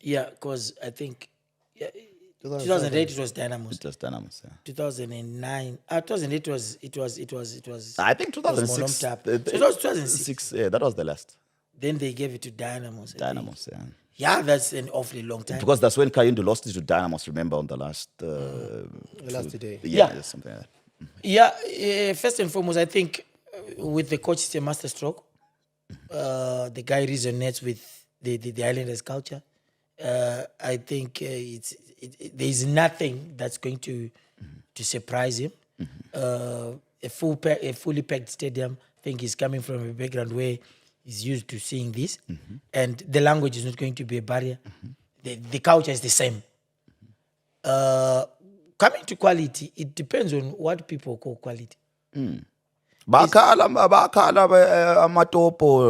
Yeah, because I think 2008 it was Dynamos. It was Dynamos, yeah. 2009. 2008 it was. I think 2006. So it was 2006. Yeah, that was the last. Then they gave it to Dynamos. Dynamos, yeah. Yeah, that's an awfully long time. Because that's when Kayundu lost it to Dynamos, remember, on the last... last day. Yeah, something like that. Yeah, first and foremost, I think with the coach, it's a master stroke. The guy resonates with the Islanders culture. I think there is nothing that's going to surprise him. A fully packed stadium. I think he's coming from a background where he's used to seeing this, and the language is not going to be a barrier. The culture is the same. Coming to quality, it depends on what people call quality. bakhala amatopo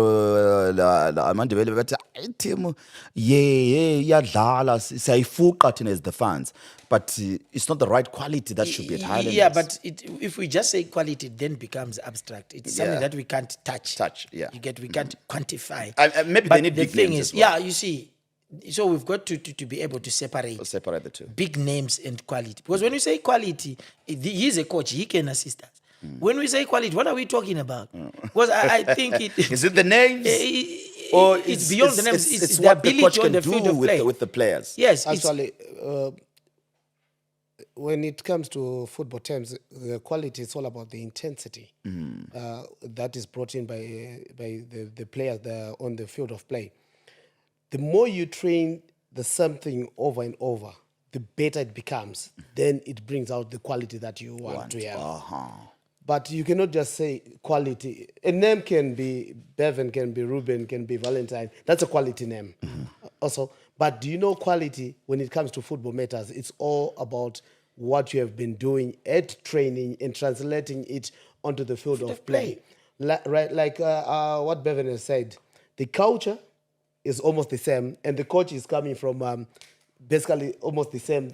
amandebele bathi team iyadlala siyayifuqa thina as the fans, but it's not the right quality that should be at Highlanders. Yeah, but if we just say quality, it then becomes abstract. It's something that we can't touch. Yeah. You get, we can't quantify. Maybe But they need the big thing names is, as well. yeah, you see, so we've got to be able to separate Separate the two. big names and quality. Because when we say quality, he's a coach, he can assist us. When we say quality, what are we talking about? Because I think it Is it the names? Or it's beyond the names. It's the what the ability coach on can the do field of play. with the players. Yes, it's, Actually, when it comes to football terms, the quality is all about the intensity that is brought in by the players that are on the field of play. The more you train the something over and over, the better it becomes. Then it brings out the quality that you want to have. But you cannot just say quality. A name can be Bevan, can be Ruben, can be Valentine. That's a quality name also. But do you know quality when it comes to football matters? It's all about what you have been doing at training and translating it onto the field of play. Right, like what Bevan has said, the culture is almost the same, and the coach is coming from basically almost the same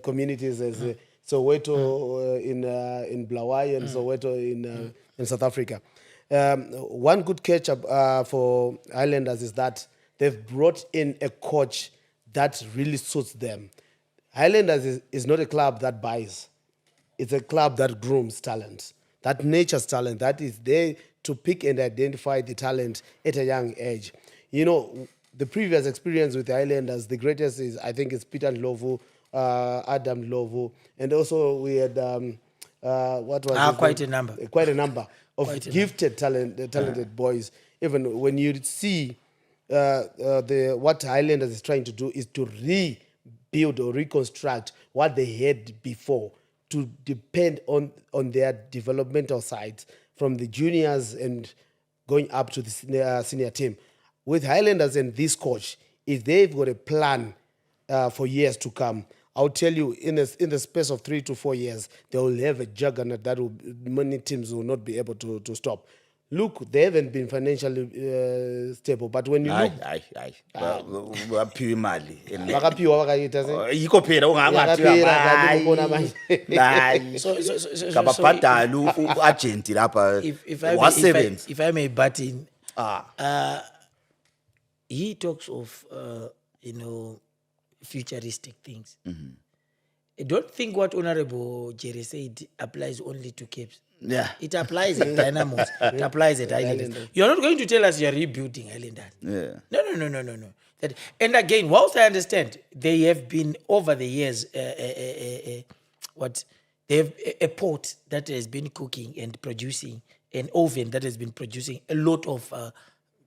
communities as Soweto in Blawayo and Soweto in South Africa. One good catch up for Highlanders is that they've brought in a coach that really suits them. Highlanders is not a club that buys. It's a club that grooms talent, that nurtures talent, that is there to pick and identify the talent at a young age. You know, the previous experience with the Highlanders, the greatest is, I think, it's Peter Ndlovu, Adam Ndlovu, and also we had, what was his quite name? a number. Quite a number of Quite a gifted, talented boys. Even when you see what Highlanders is trying to do is to rebuild or reconstruct what they had before, to depend on their developmental sides from the juniors and going up to the senior team. With Highlanders and this coach, if they've got a plan for years to come, I'll tell you, in the space of 3 to 4 years, they will have a juggernaut that many teams will not be able to stop. Look, they haven't been financially stable, but when you look, Waphiwa imali. Bakaphiwa bakayithi, Yikho phela Bakaphila, ubona manje. ngababhadala u-agent lapha wasebenza. if I may butt in, he talks of futuristic things. I don't think what Honorable Jerry said applies only to Capes. Yeah. It applies at Dynamos. It applies at Islanders. You're not going to tell us you're rebuilding Islanders. Yeah. No. And again, whilst I understand, they have been over the years, they have a pot that has been cooking and producing, an oven that has been producing a lot of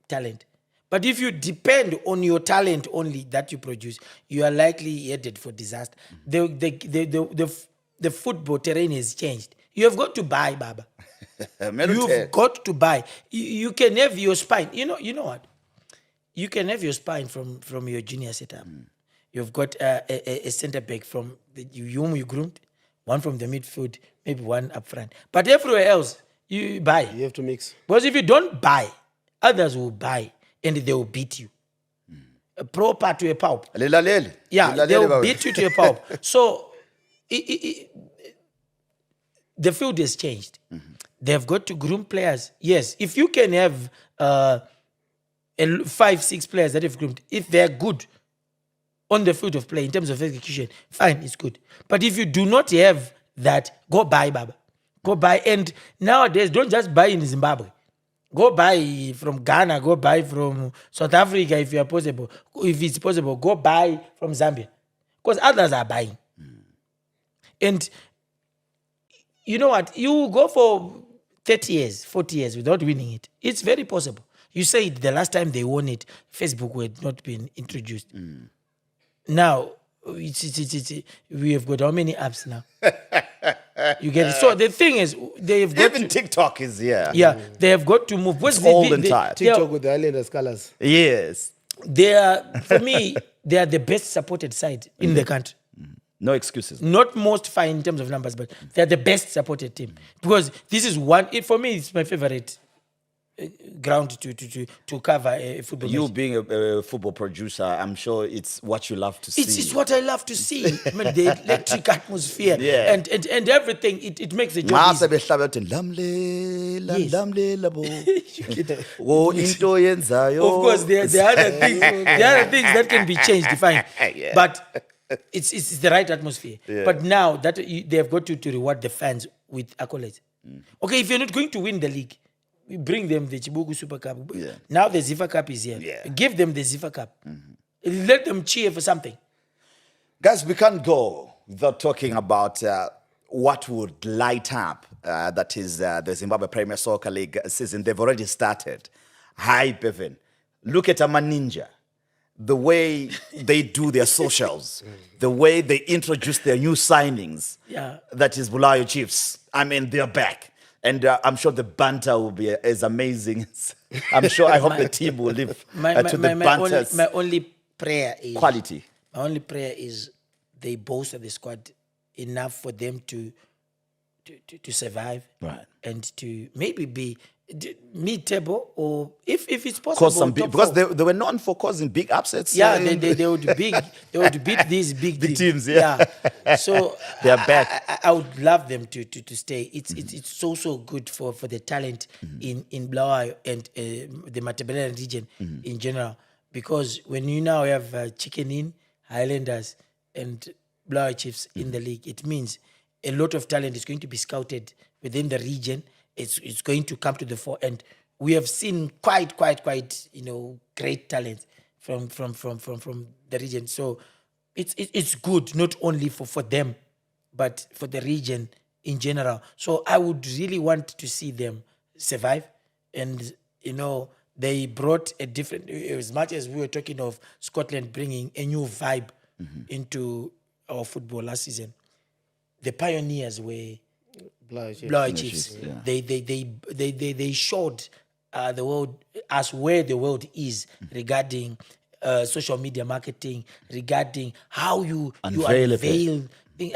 talent. But if you depend on your talent only that you produce, you are likely headed for disaster. The football terrain has changed. You have got to buy, Baba. You've got to buy. You can have your spine. You know what? You can have your spine from your junior setup. You've got a centre back from whom you groomed, one from the midfield, maybe one up front. But everywhere else, you buy. You have to mix. Because if you don't buy, others will buy and they will beat you. A proper to a pulp. Yeah, they will beat you to a pulp. So the field has changed. They've got to groom players. Yes, if you can have 5-6 players that have groomed, if they're good on the field of play in terms of execution, fine, it's good. But if you do not have that, go buy, Baba. Go buy. And nowadays, don't just buy in Zimbabwe. Go buy from Ghana, go buy from South Africa if you are possible. If it's possible, go buy from Zambia. Because others are buying. And you know what? You go for 30 years, 40 years without winning it. It's very possible. You say the last time they won it, Facebook had not been introduced. Now, we have got how many apps now? You get it? So the thing is, they've got Even to, TikTok is here. yeah, they have got to move. What's old and tired. TikTok with the Islanders colors. Yes. They are, for me, they are the best supported site in the country. No excuses. Not most fine in terms of numbers, but they're the best supported team. Because this is one, for me, it's my favorite ground to cover a football You match. being a football producer, I'm sure it's what you love to see. It's what I love to see. I mean, the electric atmosphere Yeah. and everything. It makes the job Nxa easy. sebehlaba bethi lamlela Yes. lamlela bo wo into yenzayo. Of course, there are other things. There are other things that can be changed, fine. Yeah. But it's the right atmosphere. But now that they have got to reward the fans with accolades. Okay, if you're not going to win the league, we bring them the Chibugu Super Cup. Yeah. Now the Zifa Cup is here. Yeah. Give them the Zifa Cup. Let them cheer for something. Guys, we can't go without talking about what would light up. That is the Zimbabwe Premier Soccer League season. They've already started. Hype even. Look at Amaninja. The way they do their socials, the way they introduce their new signings. Yeah. That is Bulawayo Chiefs. I mean, they're back. And I'm sure the banter will be as amazing. I'm sure, I hope the team will live to the banter's my only prayer is quality. My only prayer is they bolster the squad enough for them to survive, Right. and to maybe be mid-table, or if it's possible, Cause some big, top because four. they were known for causing big upsets. Yeah, in- they would beat these big teams, yeah. So They are back. I would love them to stay. It's so good for the talent in Bulawayo and the Matabeleland region in general, because when you now have Chicken Inn, Highlanders, and Bulawayo Chiefs in the league, it means a lot of talent is going to be scouted within the region. It's going to come to the fore, and we have seen quite great talent from the region. So it's good not only for them, but for the region in general. So I would really want to see them survive, and they brought a different. As much as we were talking of Scotland bringing a new vibe into our football last season, the pioneers were Bulawayo Chiefs. yeah. They showed the world us where the world is regarding social media marketing, regarding how you Unveil it. unveil.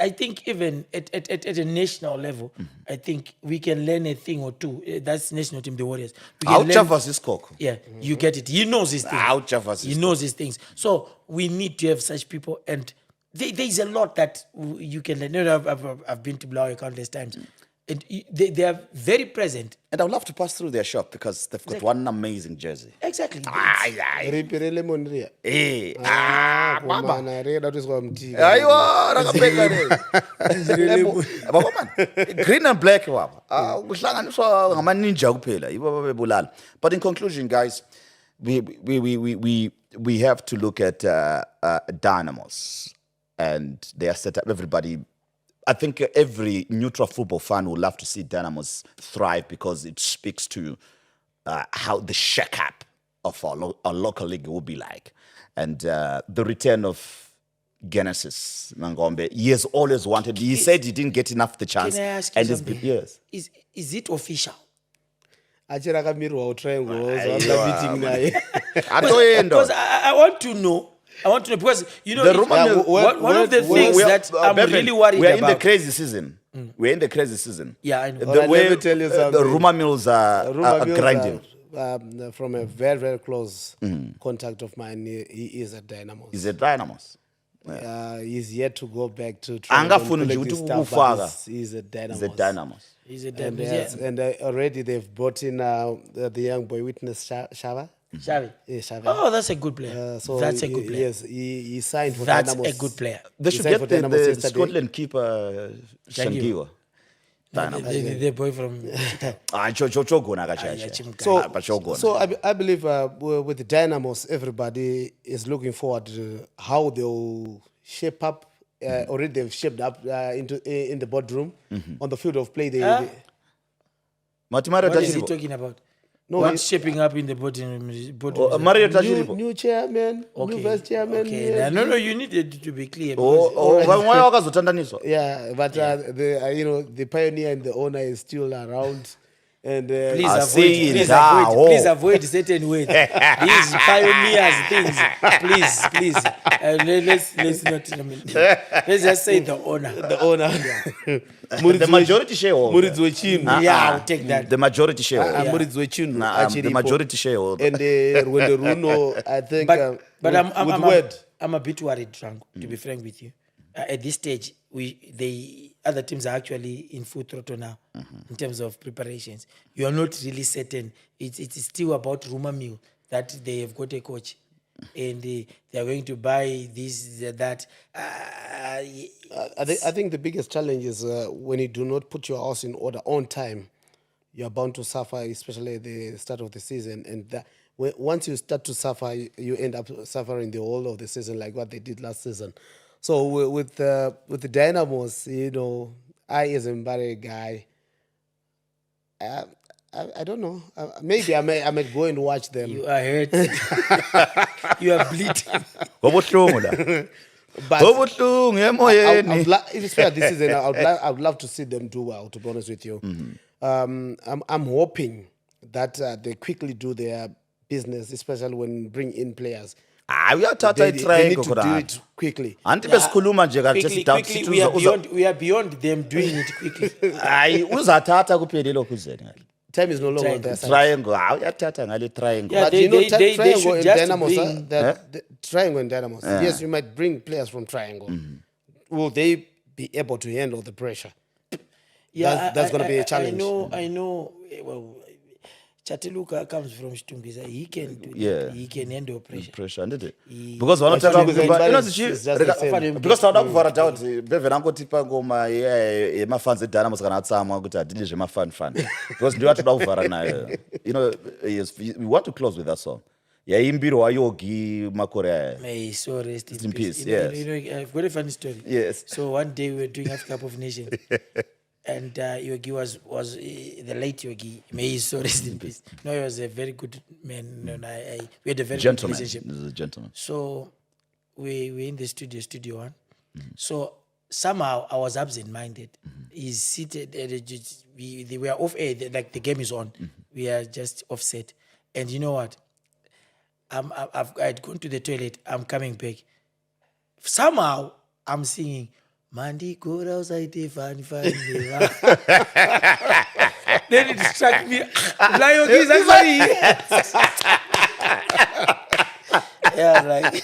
I think even at a national level, I think we can learn a thing or two. That's national team, the Warriors. We can Oucha learn- versus Coco. Yeah, you get it. He knows his things. Oucha versus He knows his things. So we need to have such people, and there's a lot that you can learn. I've been to Bulawayo countless times, and they are very present. And I would love to pass through their shop because they've got one amazing jersey. Exactly. Ripire lemon ria. Hey, Kumana ria that is what I'm teaching. aiwa rakapeka le. Green and black wapha. Kuhlanganiswa ngamaninja kuphela. Yibo bebulala. But in conclusion, guys, we have to look at Dynamos and their setup. Everybody, I think every neutral football fan would love to see Dynamos thrive because it speaks to how the shake-up of our local league will be like. And the return of Genesis Mangombe, he has always wanted, he said he didn't get enough the chance. Can I ask you and it's something? been, yes. Is it official? Achira kamirwa utriangle. So I'm not beating naye. Atoyendo. Because I want to know. Because The it's- rumor mill- one of the we- things We are- that I'm Bevan, really worried we are about. in the crazy season. We're in the crazy season. Yeah, I know. The Alright, way let me tell you the something. rumor mills are Rumor mills grinding. are, from a very, very close contact of mine, he is a Dynamos. Is it Dynamos? He's yet to go back to Angafuni nje collect his ukuthi stuff, ukufaka. but he's a Dynamos. Is it Dynamos? Is it And, yeah. and already they've brought in the young boy Witness Shava. Xavi? Yeah, Xavi. Oh, that's a good player. So That's a good player. Yes, he signed for That's Dynamos. a good player. They He should signed get for the Dynamos yesterday. Scotland keeper Shangiwa. The boy from Chogona kachasha. Chimka. So, Chogona. so I believe with the Dynamos, everybody is looking forward to how they'll shape up. Already they've shaped up in the boardroom. On the field of play, they Mati Mario What is he Tachiripo. talking about? No, What's shaping up in the boardroom? Mario new, Tachiripo. new chairman, new vice chairman. Okay. yeah, No, you needed to be clear. because- Vamwe vakazotandaniswa. Yeah, but the pioneer and the owner is still around, and Please I avoid, see please that. avoid, Oh. please avoid certain words. These pioneers things. Please. Let's not. I mean, let's just say the owner. the owner, The majority shareholder. Muridzi Wechinu. Yeah, I'll take that. The majority shareholder. Muridzi Wechinu, The achiripo. majority shareholder. And Rwende Runo, I think. But with Word. I'm a bit worried, Frank, to be frank with you. At this stage, the other teams are actually in full throttle now in terms of preparations. You are not really certain. It's still about rumor mill that they have got a coach and they are going to buy this, that. I think the biggest challenge is when you do not put your house in order on time, you are bound to suffer, especially at the start of the season. And once you start to suffer, you end up suffering the whole of the season, like what they did last season. So with the Dynamos, I as a Mbare guy, I don't know. Maybe I might go and watch them. You are hurt. You are bleeding. Ngobuhlungu la. But Ngobuhlungu emoyeni. it's fair this season. I would love to see them do well, to be honest with you. I'm hoping that they quickly do their business, especially when bring in players. Uyathatha They need itriangle to do khona. it quickly. Anti besikhuluma nje kanje Quickly, we are beyond them doing it quickly. hayi uzathatha kuphela lokhu zeni ngale. Time is no longer on their side. Triangle, uyathatha ngale triangle. Yeah, But they Triangle should and just Dynamos, bring- the Triangle and Dynamos. Yes, you might bring players from Triangle. Will they be able to handle the pressure? Yeah, That's gonna be a challenge. I know. Well, Chatiluka comes from Shtungiza. He can do Yeah. that. He can handle pressure. Pressure nditi. Because vanotaka Shtungiza kuzipa Mbale inozi is just the same. because tauda kuvhara tauti Bevan angotipa ngoma yemafans eDynamos kana atsamwa kuti hadidi zvemafan because ndiyo atoda kuvhara nayo. Yes, we want to close with that song. Yaimbirwa Yogi makore aya. May he so rest in in peace, peace. yes. I've got a funny story. Yes. So one day we were doing Africa Cup of Nations, and Yogi was the late Yogi. May he so rest in peace. No, he was a very good man. No, we had a very Gentleman. good relationship. This is a gentleman. So we in the studio one. So somehow I was absent-minded. He's seated. They were off air. Like the game is on. We are just offset. And you know what? I'd gone to the toilet. I'm coming back. Somehow I'm singing. Mandi go outside fun. Then it struck me. Lion is actually. Yeah, like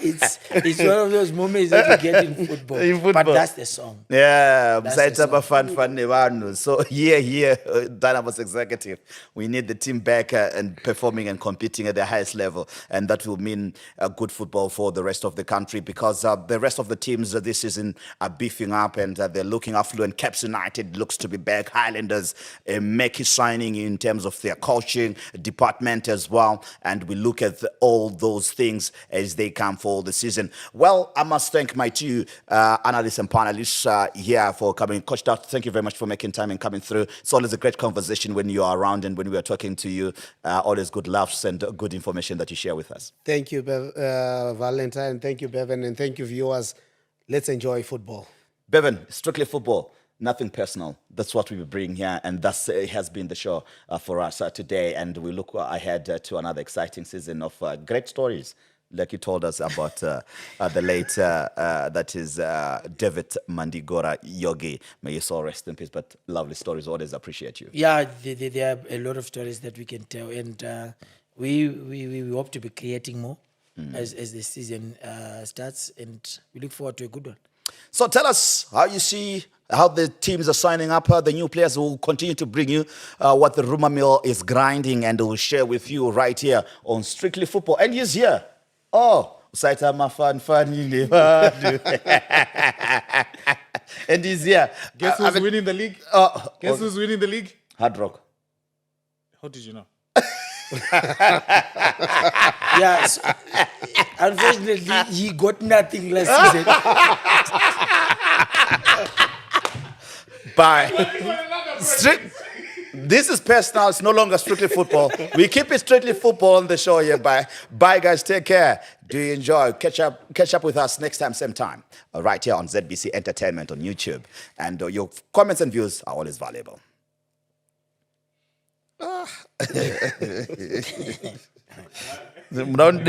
it's one of those moments that you get in football. But that's the song. Yeah, That's besides the about fun nevanhu. So here, Dynamos executive, we need the team back and performing and competing at the highest level, and that will mean good football for the rest of the country because the rest of the teams this season are beefing up and they're looking affluent. Caps United looks to be back. Highlanders make his signing in terms of their coaching department as well, and we look at all those things as they come for the season. Well, I must thank my two analysts and panelists here for coming. Coach Dart, thank you very much for making time and coming through. It's always a great conversation when you are around and when we are talking to you. Always good laughs and good information that you share with us. Thank you, Valentine. Thank you, Bevan, and thank you, viewers. Let's enjoy football. Bevan, strictly football, nothing personal. That's what we bring here, and that has been the show for us today. And we look ahead to another exciting season of great stories, like you told us about the late, that is David Mandigora Yogi. May you so rest in peace, but lovely stories. Always appreciate you. Yeah, there are a lot of stories that we can tell, and we hope to be creating more as the season starts, and we look forward to a good one. So tell us how you see how the teams are signing up. The new players will continue to bring you what the rumor mill is grinding, and we'll share with you right here on Strictly Football. And he's here. Oh, Saitama fan. And he's here. Guess who's winning the league? Guess who's winning the league? Hard Rock. How did you know? Yeah, so, unfortunately, he got nothing last season. Bye. This is personal. It's no longer strictly football. We keep it strictly football on the show here. Bye, guys. Take care. Do you enjoy? Catch up with us next time, same time, right here on ZBC Entertainment on YouTube. And your comments and views are always valuable. Don't